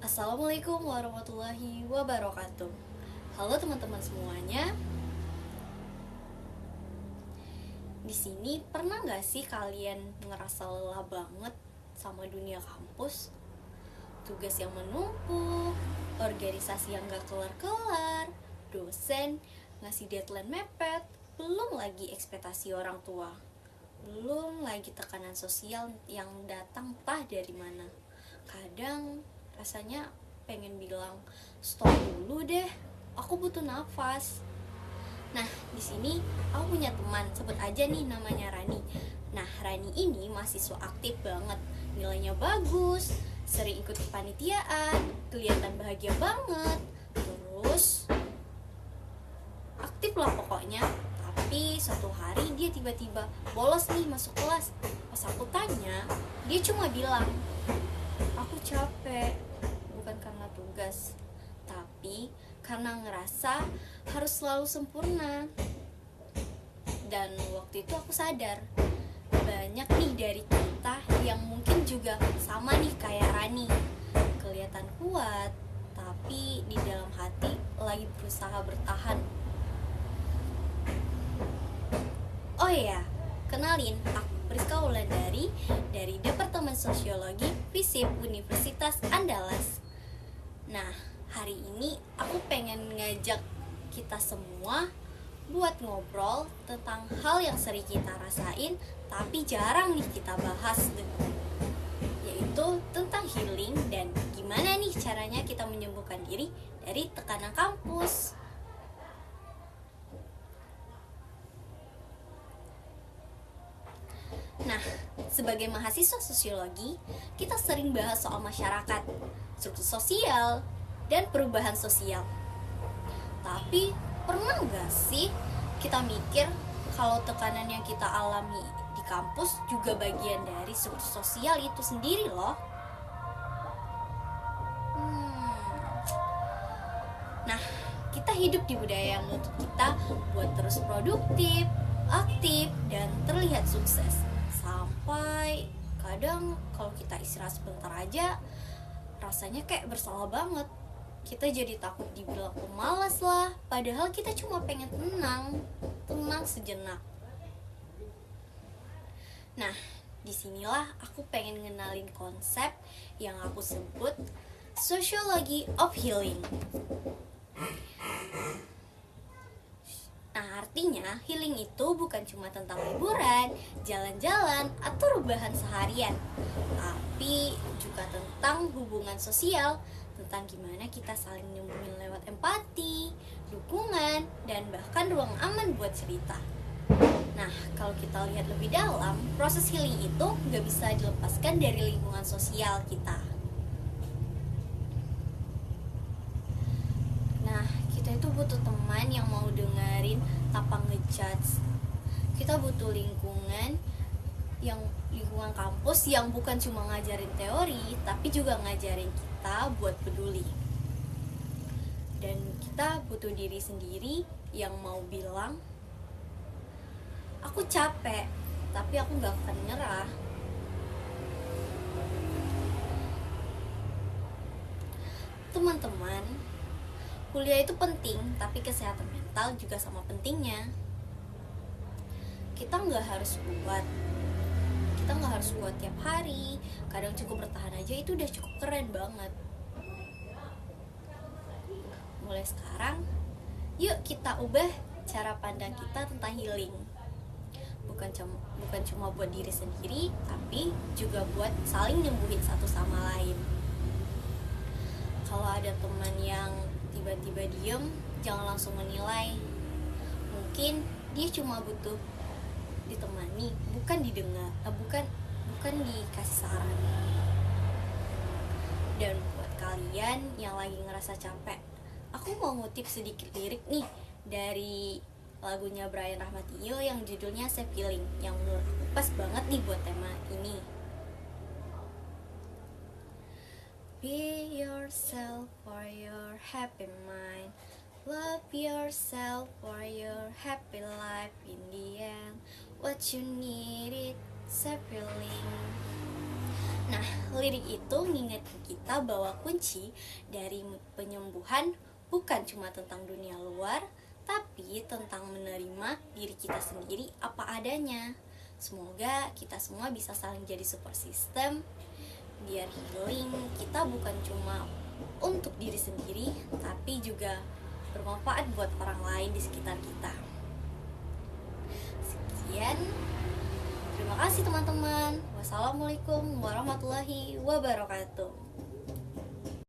Assalamualaikum warahmatullahi wabarakatuh. Halo teman-teman semuanya. Di sini pernah nggak sih kalian ngerasa lelah banget sama dunia kampus? Tugas yang menumpuk, organisasi yang nggak kelar-kelar, dosen ngasih deadline mepet, belum lagi ekspektasi orang tua, belum lagi tekanan sosial yang datang entah dari mana. Kadang rasanya pengen bilang stop dulu deh, aku butuh nafas. Nah, di sini aku punya teman, sebut aja nih namanya Rani. Nah, Rani ini mahasiswa aktif banget, nilainya bagus, sering ikut kepanitiaan, kelihatan bahagia banget, terus aktif lah pokoknya. Tapi suatu hari dia tiba-tiba bolos nih masuk kelas. Pas aku tanya, dia cuma bilang, aku capek, bukan karena tugas, tapi karena ngerasa harus selalu sempurna. Dan waktu itu aku sadar, banyak nih dari kita yang mungkin juga sama nih kayak Rani, kelihatan kuat, tapi di dalam hati lagi berusaha bertahan. Oh iya, kenalin, aku Priska Wulandari dari Departemen Sosiologi FISIP Universitas Andalas. Nah, hari ini aku pengen ngajak kita semua buat ngobrol tentang hal yang sering kita rasain tapi jarang nih kita bahas, yaitu tentang healing dan gimana nih caranya kita menyembuhkan diri dari tekanan kampus. Nah, sebagai mahasiswa sosiologi, kita sering bahas soal masyarakat, struktur sosial, dan perubahan sosial. Tapi, pernah nggak sih kita mikir kalau tekanan yang kita alami di kampus juga bagian dari struktur sosial itu sendiri loh? Nah, kita hidup di budaya yang menuntut kita buat terus produktif, aktif, dan terlihat sukses. Sampai kadang kalau kita istirahat sebentar aja, rasanya kayak bersalah banget. Kita jadi takut dibilang pemalas lah, padahal kita cuma pengen tenang sejenak. Nah, disinilah aku pengen ngenalin konsep yang aku sebut Sociology of Healing. Nah, artinya healing itu bukan cuma tentang liburan, jalan-jalan, atau rebahan seharian, tapi juga tentang hubungan sosial, tentang gimana kita saling nyembuhin lewat empati, dukungan, dan bahkan ruang aman buat cerita. Nah, kalau kita lihat lebih dalam, proses healing itu gak bisa dilepaskan dari lingkungan sosial kita. Nah, kita itu butuh teman yang mau dengerin tanpa ngejudge. Kita butuh lingkungan kampus yang bukan cuma ngajarin teori, tapi juga ngajarin kita buat peduli. Dan kita butuh diri sendiri yang mau bilang, aku capek, tapi aku gak akan nyerah. Teman-teman, kuliah itu penting, tapi kesehatan mental juga sama pentingnya. Kita nggak harus kuat tiap hari. Kadang cukup bertahan aja itu udah cukup keren banget. Mulai sekarang, yuk kita ubah cara pandang kita tentang healing. Bukan cuma buat diri sendiri, tapi juga buat saling nyembuhin satu sama lain. Kalau ada teman yang tiba-tiba diem, jangan langsung menilai. Mungkin dia cuma butuh ditemani, bukan didengar, bukan dikasih saran. Dan buat kalian yang lagi ngerasa capek, aku mau ngutip sedikit lirik nih dari lagunya Brian Rahmatio yang judulnya Safe Feeling, yang menurut aku pas banget nih buat tema ini. Be yourself for your happy mind. Love yourself for your happy life. In the end, what you need is safe feeling. Nah, lirik itu mengingatkan kita bahwa kunci dari penyembuhan bukan cuma tentang dunia luar, tapi tentang menerima diri kita sendiri apa adanya. Semoga kita semua bisa saling jadi support system, biar healing kita bukan cuma untuk diri sendiri, tapi juga bermanfaat buat orang lain di sekitar kita. Sekian, terima kasih teman-teman. Wassalamualaikum warahmatullahi wabarakatuh.